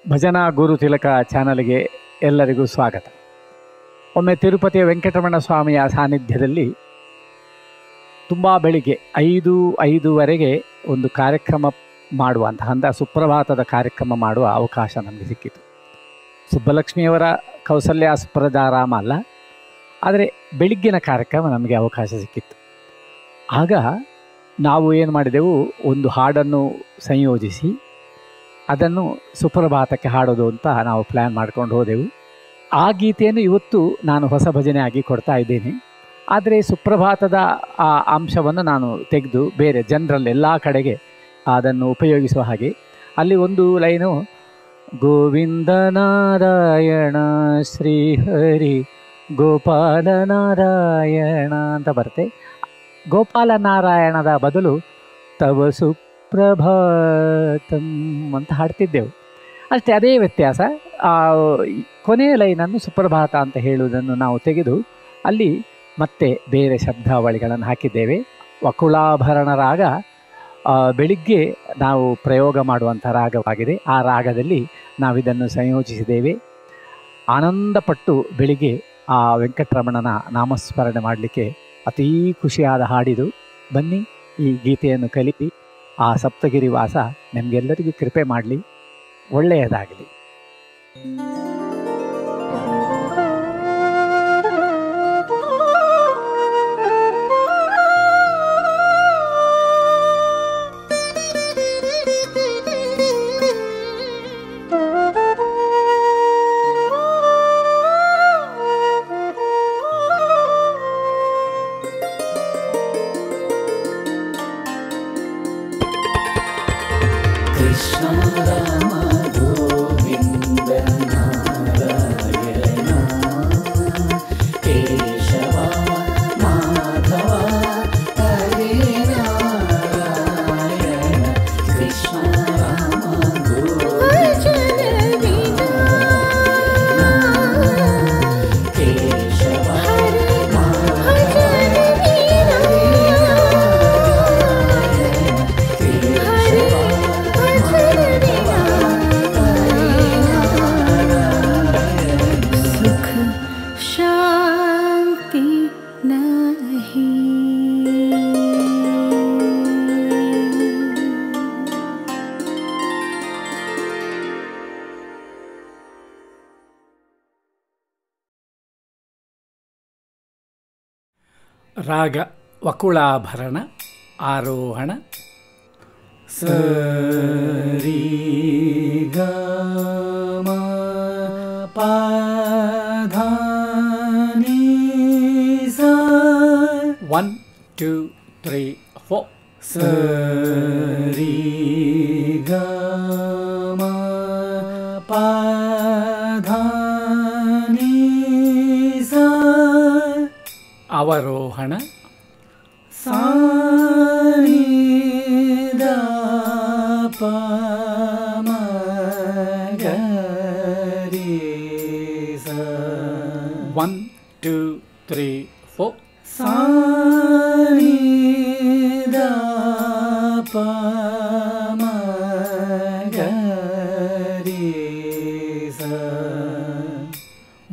ಭಜನಾ ಗುರು ತಿಲಕ ಚಾನಲ್ಗೆ ಎಲ್ಲರಿಗೂ ಸ್ವಾಗತ. ಒಮ್ಮೆ ತಿರುಪತಿಯ ವೆಂಕಟರಮಣ ಸ್ವಾಮಿಯ ಸಾನ್ನಿಧ್ಯದಲ್ಲಿ ತುಂಬ ಬೆಳಿಗ್ಗೆ 5:05ವರೆಗೆ ಒಂದು ಕಾರ್ಯಕ್ರಮ ಮಾಡುವಂತಹ ಸುಪ್ರಭಾತದ ಕಾರ್ಯಕ್ರಮ ಮಾಡುವ ಅವಕಾಶ ನಮಗೆ ಸಿಕ್ಕಿತು. ಸುಬ್ಬಲಕ್ಷ್ಮಿಯವರ ಕೌಸಲ್ಯಾಸ್ಪರದಾರಾಮ ಅಲ್ಲ, ಆದರೆ ಬೆಳಿಗ್ಗಿನ ಕಾರ್ಯಕ್ರಮ ನಮಗೆ ಅವಕಾಶ ಸಿಕ್ಕಿತ್ತು. ಆಗ ನಾವು ಏನು ಮಾಡಿದೆವು, ಒಂದು ಹಾಡನ್ನು ಸಂಯೋಜಿಸಿ ಅದನ್ನು ಸುಪ್ರಭಾತಕ್ಕೆ ಹಾಡೋದು ಅಂತ ನಾವು ಪ್ಲ್ಯಾನ್ ಮಾಡ್ಕೊಂಡು ಹೋದೆವು. ಆ ಗೀತೆಯನ್ನು ಇವತ್ತು ನಾನು ಹೊಸ ಭಜನೆ ಆಗಿ ಕೊಡ್ತಾ ಇದ್ದೇನೆ. ಆದರೆ ಸುಪ್ರಭಾತದ ಆ ಅಂಶವನ್ನು ನಾನು ತೆಗೆದು ಬೇರೆ ಜನರಲ್ ಎಲ್ಲ ಕಡೆಗೆ ಅದನ್ನು ಉಪಯೋಗಿಸುವ ಹಾಗೆ ಅಲ್ಲಿ ಒಂದು ಲೈನು ಗೋವಿಂದ ನಾರಾಯಣ ಶ್ರೀಹರಿ ಗೋಪಾಲ ನಾರಾಯಣ ಅಂತ ಬರುತ್ತೆ. ಗೋಪಾಲ ನಾರಾಯಣದ ಬದಲು ತವ ಸುಪ್ರಭಾತಂ ಅಂತ ಹಾಡ್ತಿದ್ದೆವು ಅಷ್ಟೇ. ಅದೇ ವ್ಯತ್ಯಾಸ. ಕೊನೆಯ ಲೈನನ್ನು ಸುಪ್ರಭಾತ ಅಂತ ಹೇಳುವುದನ್ನು ನಾವು ತೆಗೆದು ಅಲ್ಲಿ ಮತ್ತೆ ಬೇರೆ ಶಬ್ದಾವಳಿಗಳನ್ನು ಹಾಕಿದ್ದೇವೆ. ವಕುಳಾಭರಣ ರಾಗ ಬೆಳಿಗ್ಗೆ ನಾವು ಪ್ರಯೋಗ ಮಾಡುವಂಥ ರಾಗವಾಗಿದೆ. ಆ ರಾಗದಲ್ಲಿ ನಾವಿದನ್ನು ಸಂಯೋಜಿಸಿದ್ದೇವೆ. ಆನಂದಪಟ್ಟು ಬೆಳಿಗ್ಗೆ ಆ ವೆಂಕಟರಮಣನ ನಾಮಸ್ಮರಣೆ ಮಾಡಲಿಕ್ಕೆ ಅತೀ ಖುಷಿಯಾದ ಹಾಡಿದು. ಬನ್ನಿ, ಈ ಗೀತೆಯನ್ನು ಕಲಿತಿ ಆ ಸಪ್ತಗಿರಿ ವಾಸ ನಮಗೆಲ್ಲರಿಗೂ ಕೃಪೆ ಮಾಡಲಿ, ಒಳ್ಳೆಯದಾಗಲಿ. ರಾಗ ವಕುಳಾಭರಣ, ಆರೋಹಣ. ಸರಿ ಗ ಮ ಪ ಧ ನಿ ಸ. 1 2 3 4. ಸರಿ ಗ ಮ ಪ ಧ ನಿ ಸ. ಅವರೋಹಣ. ಸಾ ನಿ ದ ಪ ಮ ಗ ರಿ ಸ. 1 2 3 4. ಸಾ ನಿ ದ ಪ ಮ ಗ ರಿ ಸ.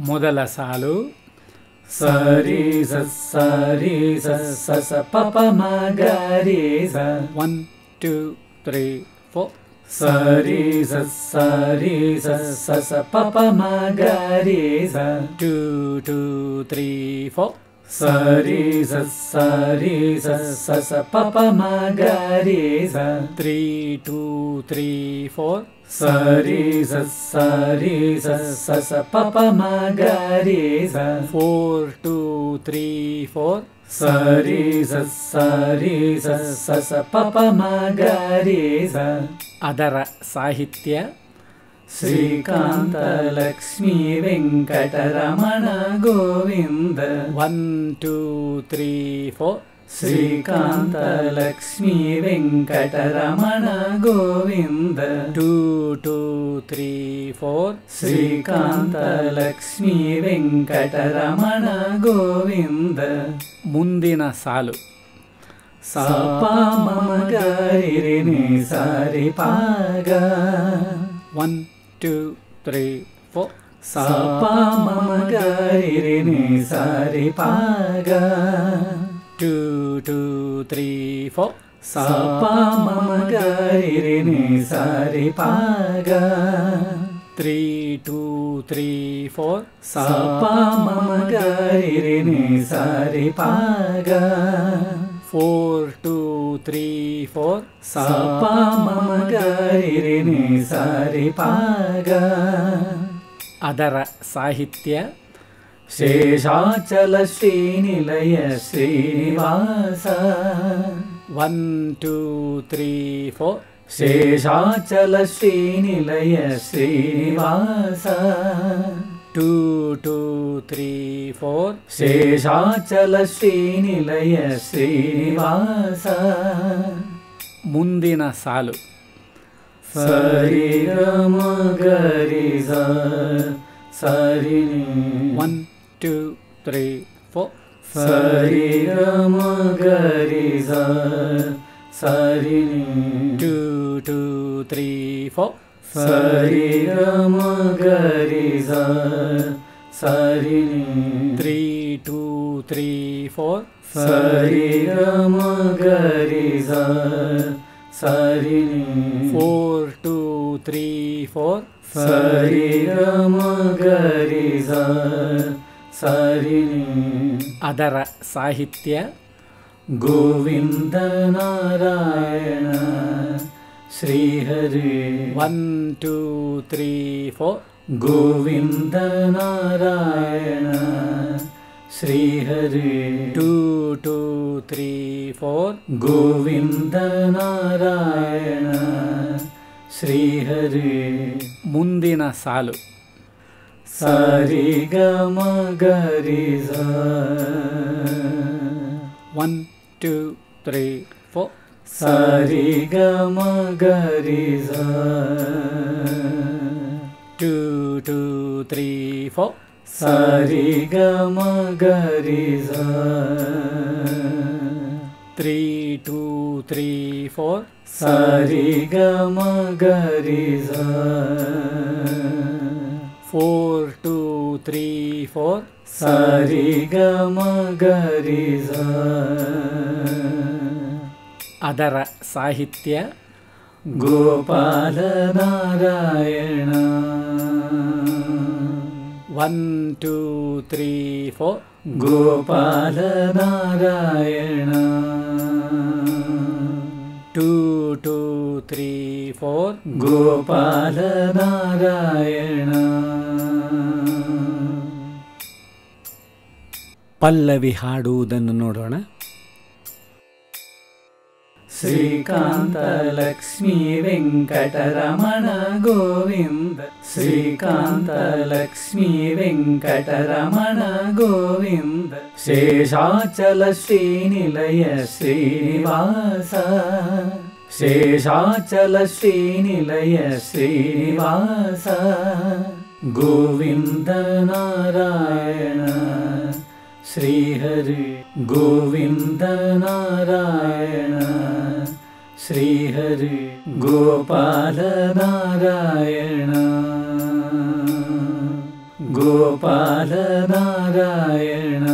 ಮೊದಲ ಸಾಲು ಸರಿ ಸ ಸರಿ ಸ ಸ ಸ ಪ ಪ ಮ ಗ ರಿ ಸ. 1 2 3 4. ಸರಿ ಸ ಸರಿ ಸ ಸ ಸ ಪ ಪ ಮ ಗ ರಿ ಸ. 2 2 3 4. ಸರಿ ಸ ಸರಿ ಸ ಸ ಸ ಪ ಪ ಮ ಗ ರಿ ಸ. 3 2 3 4. ಸರಿ ಸ ಸರಿ ಸ ಸ ಸ ಪ ಪ ಮ ಗ ರಿ ಸ. 4 2 3 4. ಸರಿ ಸ ಸರಿ ಸ ಸ ಸ ಪ ಪ ಮ ಗ ರಿ ಸ. ಅದರ ಸಾಹಿತ್ಯ ಶ್ರೀಕಾಂತ ಲಕ್ಷ್ಮೀ ವೆಂಕಟರಮಣ ಗೋವಿಂದ. 1 2 3 4. ಶ್ರೀಕಾಂತ ಲಕ್ಷ್ಮೀ ವೆಂಕಟರಮಣ ಗೋವಿಂದ. 2 2 3 4. ಶ್ರೀಕಾಂತ ಲಕ್ಷ್ಮೀ ವೆಂಕಟರಮಣ ಗೋವಿಂದ. ಮುಂದಿನ ಸಾಲು ಸ ಪ ಮ ಗ ರಿ ನಿ ಸ ರಿ ಪ ಗ. 1 2 3 4 sa pa ma ma ga re ni sa re pa ga 2 2 3 4 sa pa ma ma ga re ni sa re pa ga 3 2 3 4 sa pa ma ma ga re ni sa re pa ga 4 2 3 4 sa pa ma ma ga re ni sa re pa ga ಅದರ ಸಾಹಿತ್ಯ ಶೇಷಾಚಲ ಶ್ರೀನಿಲಯ ಶ್ರೀನಿವಾಸ 1 2 3 4 ಶೇಷಾಚಲ ಶ್ರೀನಿಲಯ ಶ್ರೀನಿವಾಸ 2 2 3 4 ಶೇಷಾಚಲ ಶ್ರೀನಿಲಯ ಶ್ರೀನಿವಾಸ ಮುಂದಿನ ಸಾಲು ಸರಿ ಗ ಮ ಗ ರಿ ಸ ಸರಿ ನಿ 1 2 3 4 ಸರಿ ಗ ಮ ಗ ರಿ ಸ ಸರಿ ನಿ 2 2 3 4 ಸರಿ ಗ ಮ ಗ ರಿ ಸ ಸರಿ ನಿ 3 2 3 4 ಸರಿ ಗ ಮ ಗ ರಿ ಸ ಸರಿ ನಿ 4 2 3 4 ಸರಿ ಗ ಮ ಗ ರಿ ಸ ಸರಿ ನಿ ಅದರ ಸಾಹಿತ್ಯ ಗೋವಿಂದ ನಾರಾಯಣ ಶ್ರೀಹರಿ 1 2 3 4 ಗೋವಿಂದ ನಾರಾಯಣ ಶ್ರೀಹರಿ 2 2 3 4 ಗೋವಿಂದ ನಾರಾಯಣ ಶ್ರೀಹರಿ ಮುಂದಿನ ಸಾಲು ಸರಿ ಗ ಮ ಗ ರಿ ಸ 1 2 3 4 ಸರಿ ಗ ಮ ಗ ರಿ ಸ 2 2 3 4 ಸರಿ ಗ ಮ ಗ ರಿ ಸ 3 2 3 4 ಸರಿ ಗ ಮ ಗ ರಿ ಸ 4 2 3 4 ಸರಿ ಗ ಮ ಗ ರಿ ಸ ಅದರ ಸಾಹಿತ್ಯ ಗೋಪಾಲ ನಾರಾಯಣ 1 2 3 4 ಗೋಪಾಲ ನಾರಾಯಣ 2 2 3 4 ಗೋಪಾಲ ನಾರಾಯಣ ಪಲ್ಲವಿ ಹಾಡುವುದನ್ನು ನೋಡೋಣ ಶ್ರೀಕಾಂತ ಲಕ್ಷ್ಮೀ ವೆಂಕಟರಮಣ ಗೋವಿಂದ ಶ್ರೀಕಾಂತ ಲಕ್ಷ್ಮೀ ವೆಂಕಟರಮಣ ಗೋವಿಂದ ಶೇಷಾಚಲ ಶ್ರೀನಿಲಯ ಶ್ರೀನಿವಾಸ ಶೇಷಾಚಲ ಶ್ರೀನಿಲಯ ಶ್ರೀನಿವಾಸ ಗೋವಿಂದ ನಾರಾಯಣ ಶ್ರೀಹರಿ ಗೋವಿಂದ ನಾರಾಯಣ ಶ್ರೀಹರಿ ಗೋಪಾಲ ನಾರಾಯಣ ಗೋಪಾಲ ನಾರಾಯಣ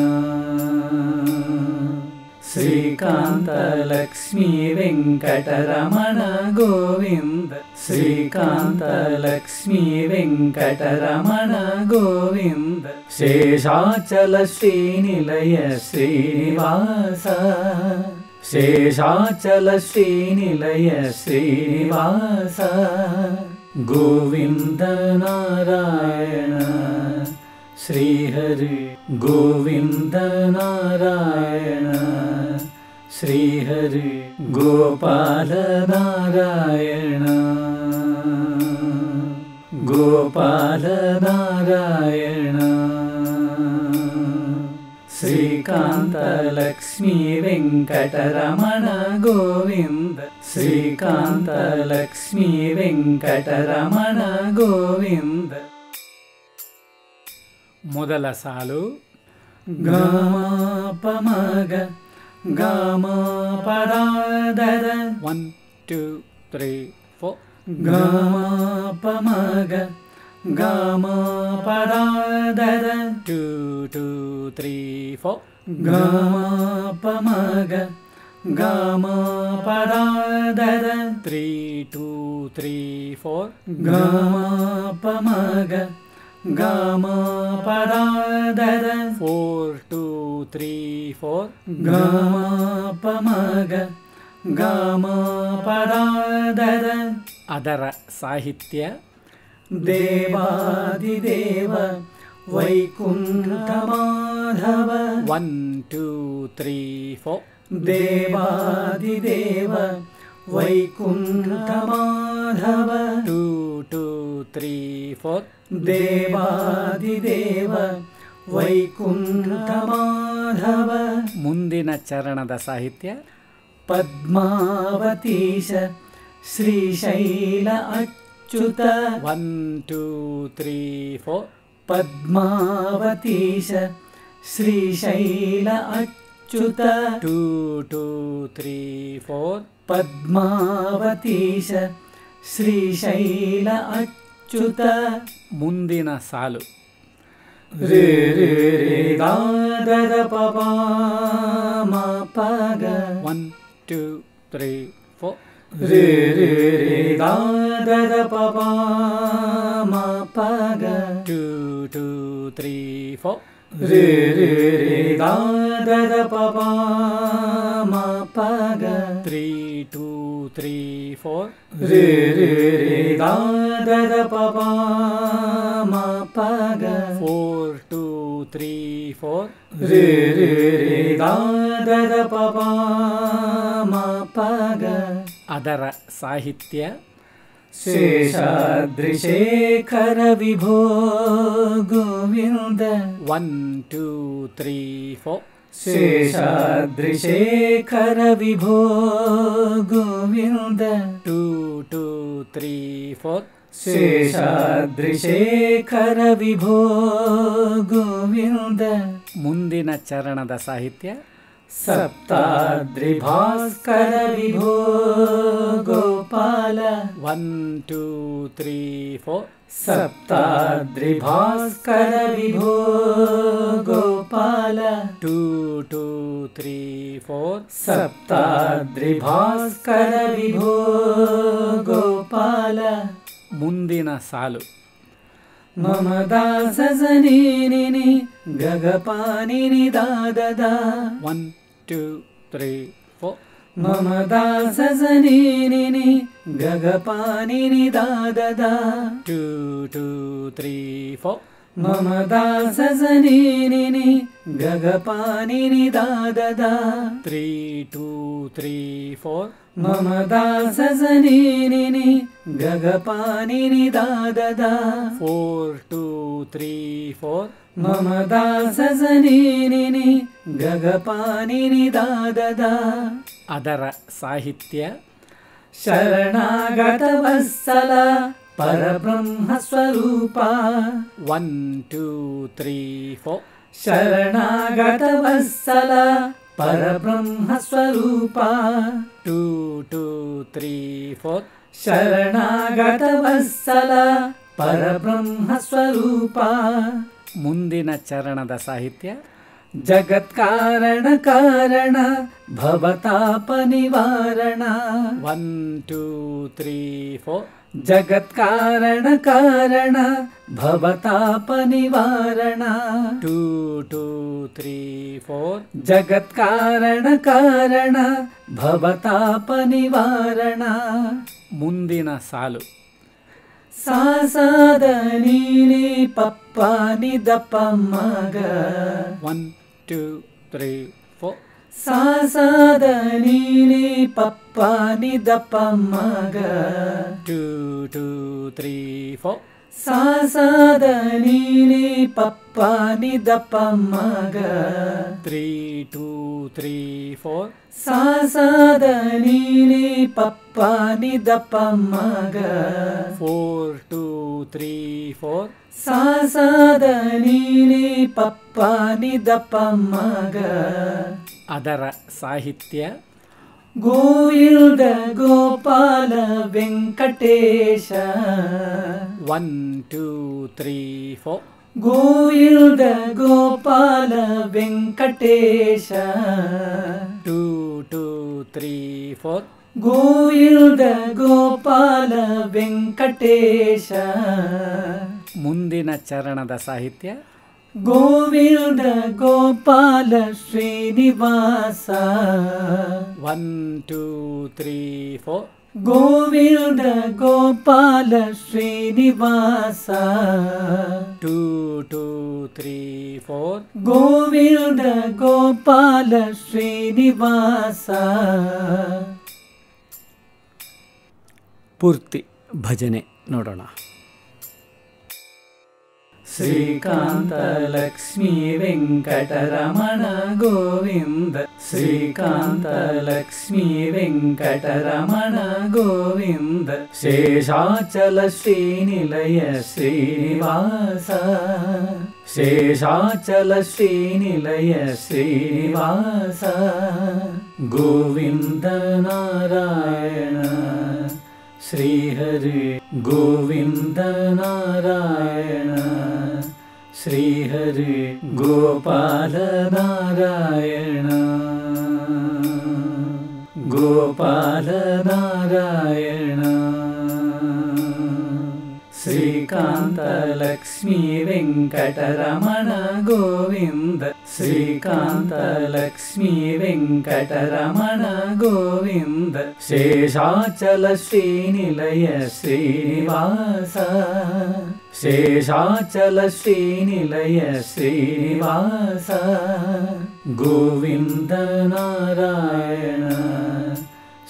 ಶ್ರೀಕಾಂತ ಲಕ್ಷ್ಮೀ ವೆಂಕಟರಮಣ ಗೋವಿಂದ ಶ್ರೀಕಾಂತ ಲಕ್ಷ್ಮೀ ವೆಂಕಟರಮಣ ಗೋವಿಂದ ಶೇಷಾಚಲ ಶ್ರೀನಿಲಯ ಶ್ರೀನಿವಾಸ ಶೇಷಾಚಲ ಶ್ರೀನಿಲಯ ಶ್ರೀನಿವಾಸ ಗೋವಿಂದ ನಾರಾಯಣ ಶ್ರೀಹರಿ ಗೋವಿಂದ ನಾರಾಯಣ ಶ್ರೀಹರಿ ಗೋಪಾಲ ನಾರಾಯಣ ಗೋಪಾಲ ನಾರಾಯಣ ಶ್ರೀಕಾಂತ ಲಕ್ಷ್ಮೀ ವೆಂಕಟರಮಣ ಗೋವಿಂದ ಶ್ರೀಕಾಂತ ಲಕ್ಷ್ಮೀ ವೆಂಕಟರಮಣ ಗೋವಿಂದ ಮೊದಲ ಸಾಲು ಗ ಮ ಪ ಮ ಗ ಗ ಮ ಪ the the 1 2 3 4 gama pamaga gama padadada 2 2 3 4 gama pamaga gama padadada 3 2 3 4 gama pamaga gama padadada 4 2 3 4 gama pamaga gama padadada ಅದರ ಸಾಹಿತ್ಯ ದೇವಾದಿದೇವ ವೈಕುಂಠ ಮಾಧವ 1 2 3 4 ದೇವಾದಿದೇವ ವೈಕುಂಠ ಮಾಧವ 2 2 3 4 ದೇವಾದಿದೇವ ವೈಕುಂಠ ಮಾಧವ ಮುಂದಿನ ಚರಣದ ಸಾಹಿತ್ಯ ಪದ್ಮಾವತೀಶ ಶ್ರೀಶೈಲ ಅಚ್ಯುತ 1 2 3 4 ಪದ್ಮಾವತೀಶ ಶ್ರೀಶೈಲ ಅಚ್ಯುತ 2 2 3 4 ಪದ್ಮಾವತೀಶ ಶ್ರೀಶೈಲ ಅಚ್ಯುತ ಮುಂದಿನ ಸಾಲು ರೇ ರೇ ರೇ ದಾದದ ಪಪ ಮ ಪಗ 1 2 3 4 ರೇ ರೇ ರೇ ದಾದದ ಪಪ ಮ ಪಗ 2 2 3 4 ರೇ ರೇ ರೇ ದಾದದ ಪಪ ಮ ಪಗ 3 2 3 4 ರೇ ರೇ ರೇ ದಾದದ ಪಪ ಮ ಪಗ 4 2 3 4 ರೇ ರೇ ರೇ ದಾದದ ಪಪ ಮ ಪಗ ಅದರ ಸಾಹಿತ್ಯ ಶೇಷಾದ್ರಿಶೇಖರ ವಿಭೋ ಗೋವಿಂದ 1 2 3 4 ಶೇಷಾದ್ರಿಶೇಖರ ವಿಭೋ ಗೋವಿಂದ 2 2 3 4 ಶೇಷಾದ್ರಿಶೇಖರ ವಿಭೋ ಗೋವಿಂದ ಮುಂದಿನ ಚರಣದ ಸಾಹಿತ್ಯ ಸಪ್ತಾದ್ರಿ ಭಾಸ್ಕರ ವಿಭೋ ಗೋಪಾಲ 1 2 3 4 ಸಪ್ತಾದ್ರಿ ಭಾಸ್ಕರ ವಿಭೋ ಗೋಪಾಲ 2 2 3 4 ಸಪ್ತಾದ್ರಿ ಭಾಸ್ಕರ ವಿಭೋ ಗೋಪಾಲ ಮುಂದಿನ ಸಾಲು ಮಮ ದಾಸ ಸನಿ ಗಗಪಾನಿ ದಾದದ 1 2 3 4 ಮಮ ದಾಸ ಸನಿ ಗಗಪಾನಿ ದಾದದ 2 2 3 4 ಮಮ ದಾಸ ಸನಿ ಗಗಪಾನಿ ದಾದದ 3 2 3 4 ಮಮ ದಾಸ ಸನಿ ಗಗಪಾನಿ ದಾದದ 4 2 3 4 ಮಮ ದಾಸ ಸನಿ ಗಗಪಾನಿ ದಾದದ ಅದರ ಸಾಹಿತ್ಯ ಶರಣಾಗತ ವತ್ಸಲ ಪರಬ್ರಹ್ಮ ಸ್ವರೂಪ 1 2 3 4 ಶರಣಾಗತ ವತ್ಸಲ ಪರಬ್ರಹ್ಮ ಸ್ವರೂಪ 2 2 3 4 ಶರಣಾಗತ ವತ್ಸಲ ಪರಬ್ರಹ್ಮ ಸ್ವರೂಪ ಮುಂದಿನ ಚರಣದ ಸಾಹಿತ್ಯ ಜಗತ್ಕಾರಣ ಕಾರಣ ಭವತಾಪ ನಿವಾರಣ 1 2 3 4 ಜಗತ್ಕಾರಣ ಕಾರಣ ಭವತಾಪ ನಿವಾರಣ 2 2 3 4 ಜಗತ್ಕಾರಣ ಕಾರಣ ಭವತಾಪ ನಿವಾರಣ ಮುಂದಿನ ಸಾಲು ಸಾಸಾದ ನೀಲಿ ಪಪ್ಪ ನಿದಪ್ಪ ಮಗ 1 2 3 4 ಸಾಸಾದ ನೀಲಿ ಪಪ್ಪ ನಿದಪ್ಪ ಮಗ 2 2 3 4 ಸಾಸಾದ ನೀಲಿ ಪಪ್ಪ ನಿದಪ್ಪ ಮಗ 3 2 3 4 ಸಾಸಾದ ನೀಲಿ ಪಪ್ಪ ನಿದಪ್ಪ ಮಗ 4 2 3 4 ಸಾಸಾದ ನೀಲಿ ಪಪ್ಪ ನಿದಪ್ಪ ಮಗ ಅದರ ಸಾಹಿತ್ಯ ಗೋವಿಂದ ಗೋಪಾಲ ವೆಂಕಟೇಶ. 1 2 3 4 ಗೋವಿಂದ ಗೋಪಾಲ ವೆಂಕಟೇಶ. 2 2 3 4 ಗೋವಿಂದ ಗೋಪಾಲ ವೆಂಕಟೇಶ. ಮುಂದಿನ ಚರಣದ ಸಾಹಿತ್ಯ ಗೋವಿಂದ ಗೋಪಾಲ ಶ್ರೀನಿವಾಸ. 1 2 3 4 ಗೋವಿಂದ ಗೋಪಾಲ ಶ್ರೀನಿವಾಸ. 2 2 3 4 ಗೋವಿಂದ ಗೋಪಾಲ ಶ್ರೀನಿವಾಸ. ಪೂರ್ತಿ ಭಜನೆ ನೋಡೋಣ. ಶ್ರೀಕಾಂತ ಲಕ್ಷ್ಮೀ ವೆಂಕಟರಮಣ ಗೋವಿಂದ. ಶ್ರೀಕಾಂತ ಲಕ್ಷ್ಮೀ ವೆಂಕಟರಮಣ ಗೋವಿಂದ. ಶೇಷಾಚಲ ಶ್ರೀನಿಲಯ ಶ್ರೀನಿವಾಸ. ಶೇಷಾಚಲ ಶ್ರೀನಿಲಯ ಶ್ರೀನಿವಾಸ. ಗೋವಿಂದ ನಾರಾಯಣ ಶ್ರೀಹರಿ. ಗೋವಿಂದ ನಾರಾಯಣ ಶ್ರೀಹರಿ. ಗೋಪಾಲ ನಾರಾಯಣ ಗೋಪಾಲ ನಾರಾಯಣ. ಶ್ರೀಕಾಂತ ಲಕ್ಷ್ಮೀ ವೆಂಕಟರಮಣ ಗೋವಿಂದ. ಶ್ರೀಕಾಂತ ಲಕ್ಷ್ಮೀ ವೆಂಕಟರಮಣ ಗೋವಿಂದ. ಶೇಷಾಚಲ ಶ್ರೀನಿಲಯ ಶ್ರೀನಿವಾಸ. ಶೇಷಾಚಲ ಶ್ರೀನಿಲಯ ಶ್ರೀನಿವಾಸ. ಗೋವಿಂದ ನಾರಾಯಣ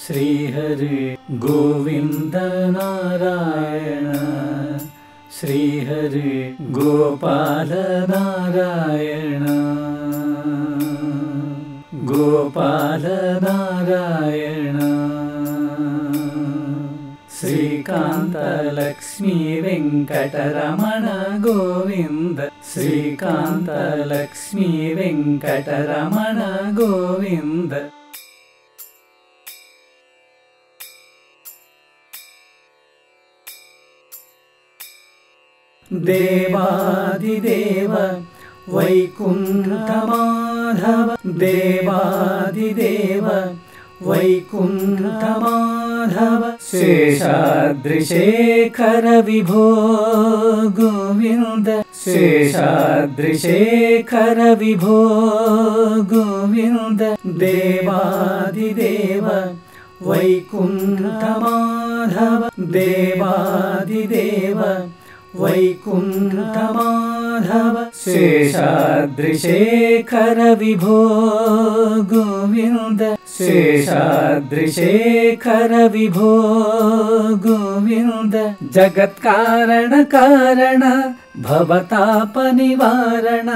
ಶ್ರೀಹರಿ. ಗೋವಿಂದ ನಾರಾಯಣ ಶ್ರೀಹರಿ. ಗೋಪಾಲ ನಾರಾಯಣ ಗೋಪಾಲ ನಾರಾಯಣ. ಶ್ರೀಕಾಂತ ಲಕ್ಷ್ಮೀ ವೆಂಕಟರಮಣ ಗೋವಿಂದ. ಶ್ರೀಕಾಂತ ಲಕ್ಷ್ಮೀ ವೆಂಕಟರಮಣ ಗೋವಿಂದ. ದೇವಾದಿದೇವ ವೈಕುಂಠ ಮಾಧವ. ದೇವಾದಿದೇವ ವೈಕುಂಠ ಮಾಧವ. ಶೇಷಾದ್ರಿಶೇಖರ ವಿಭೋ ಗೋವಿಂದ. ಶೇಷಾದ್ರಿಶೇಖರ ವಿಭೋ ಗೋವಿಂದ. ದೇವಾದಿದೇವ ವೈಕುಂಠ ಮಾಧವ. ದೇವಾದಿದೇವ ವೈಕುಂಠ ಮಾಧವ. ಶೇಷಾದ್ರಿಶೇಖರ ವಿಭೋ ಗೋವಿಂದ. ಶೇಷಾದ್ರಿಶೇಖರ ವಿಭೋ ಗೋವಿಂದ. ಜಗತ್ಕಾರಣ ಕಾರಣ ಭವತಾಪ ನಿವಾರಣ.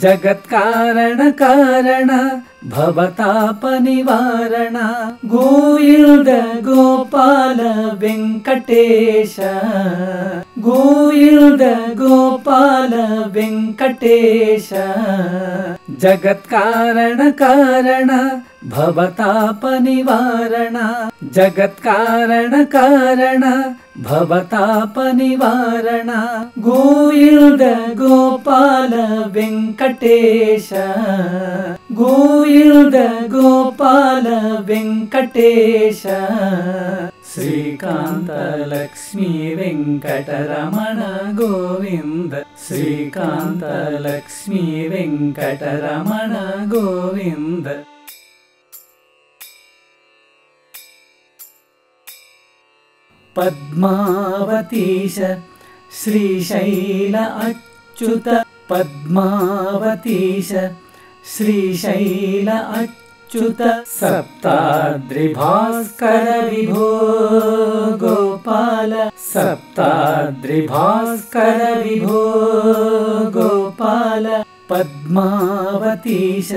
ಜಗತ್ಕಾರಣ ಕಾರಣ ಭವತಾಪ ನಿವಾರಣ. ಗೋವಿಂದ ಗೋಪಾಲ ವೆಂಕಟೇಶ. ಗೋವಿಂದ ಗೋಪಾಲ ವೆಂಕಟೇಶ. ಜಗತ್ಕಾರಣ ಕಾರಣ ಭವತಾಪ ನಿವಾರಣ. ಜಗತ್ಕಾರಣ ಕಾರಣ ಭವತಾಪ ನಿವಾರಣ. ಗೋವಿಂದ ಗೋಪಾಲ ವೆಂಕಟೇಶ. ಗೋವಿಂದ ಗೋಪಾಲ ವೆಂಕಟೇಶ. ಶ್ರೀಕಾಂತ ಲಕ್ಷ್ಮೀ ವೆಂಕಟರಮಣ ಗೋವಿಂದ. ಶ್ರೀಕಾಂತ ಲಕ್ಷ್ಮೀ ವೆಂಕಟರಮಣ ಗೋವಿಂದ. ಪದ್ಮಾವತೀಶ ಶ್ರೀಶೈಲ ಅಚ್ಯುತ. ಪದ್ಮಾವತೀಶ ಶ್ರೀಶೈಲ ಅಚ್ಯುತ. ಸಪ್ತಾದ್ರಿ ಭಾಸ್ಕರ ವಿಭೋ ಗೋಪಾಲ. ಸಪ್ತಾದ್ರಿ ಭಾಸ್ಕರ ವಿಭೋ ಗೋಪಾಲ. ಪದ್ಮಾವತೀಶ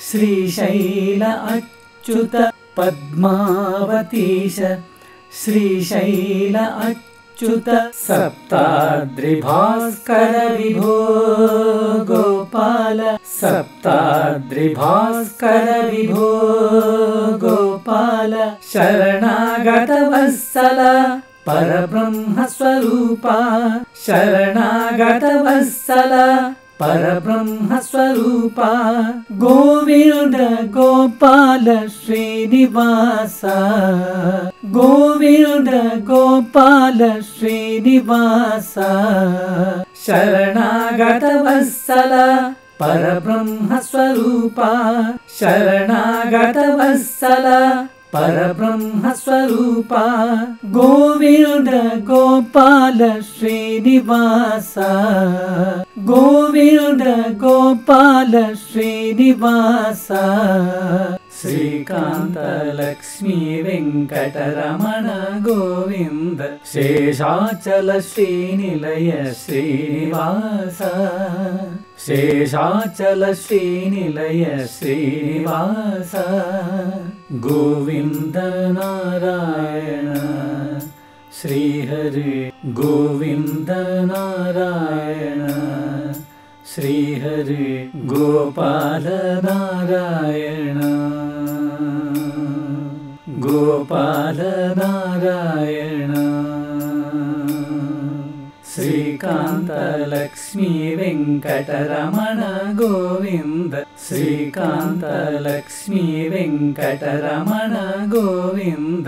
ಶ್ರೀಶೈಲ ಅಚ್ಯುತ. ಪದ್ಮಾವತೀಶ ಶ್ರೀಶೈಲ ಅಚ್ಯುತ. ಸಪ್ತಾದ್ರಿ ಭಾಸ್ಕರ ವಿಭೋ ಗೋಪಾಲ. ಸಪ್ತಾದ್ರಿ ಭಾಸ್ಕರ ವಿಭೋ ಗೋಪಾಲ. ಗೋಪಾಲ ಶರಣಾಗತ ವತ್ಸಲ ಪರಬ್ರಹ್ಮ ಸ್ವರೂಪ ಶರಣಾಗತ ವತ್ಸಲ ಪರಬ್ರಹ್ಮ ಸ್ವರೂಪ ಗೋವಿಂದ ಗೋಪಾಲ ಶ್ರೀನಿವಾಸ ಗೋವಿಂದ ಗೋಪಾಲ ಶ್ರೀನಿವಾಸ ಶರಣಾಗತ ವತ್ಸಲ ಪರಬ್ರಹ್ಮ ಸ್ವರೂಪ ಶರಣಾಗತ ವತ್ಸಲ ಪರಬ್ರಹ್ಮ ಸ್ವರೂಪ ಗೋವಿಂದ ಗೋಪಾಲ ಶ್ರೀನಿವಾಸ ಗೋವಿಂದ ಗೋಪಾಲ ಶ್ರೀನಿವಾಸ ಶ್ರೀಕಾಂತ ಲಕ್ಷ್ಮೀ ವೆಂಕಟರಮಣ ಗೋವಿಂದ ಶೇಷಾಚಲ ಶ್ರೀನಿಲಯ ಶ್ರೀನಿವಾಸ ಶೇಷಾಚಲ ಶ್ರೀನಿಲಯ ಶ್ರೀನಿವಾಸ ಗೋವಿಂದ ನಾರಾಯಣ ಶ್ರೀಹರಿ ಗೋವಿಂದ ನಾರಾಯಣ ಶ್ರೀಹರಿ ಗೋಪಾಲ ನಾರಾಯಣ ಗೋಪಾಲ ನಾರಾಯಣ ಶ್ರೀಕಾಂತ ಲಕ್ಷ್ಮೀ ವೆಂಕಟರಮಣ ಗೋವಿಂದ ಶ್ರೀಕಾಂತ ಲಕ್ಷ್ಮೀ ವೆಂಕಟರಮಣ ಗೋವಿಂದ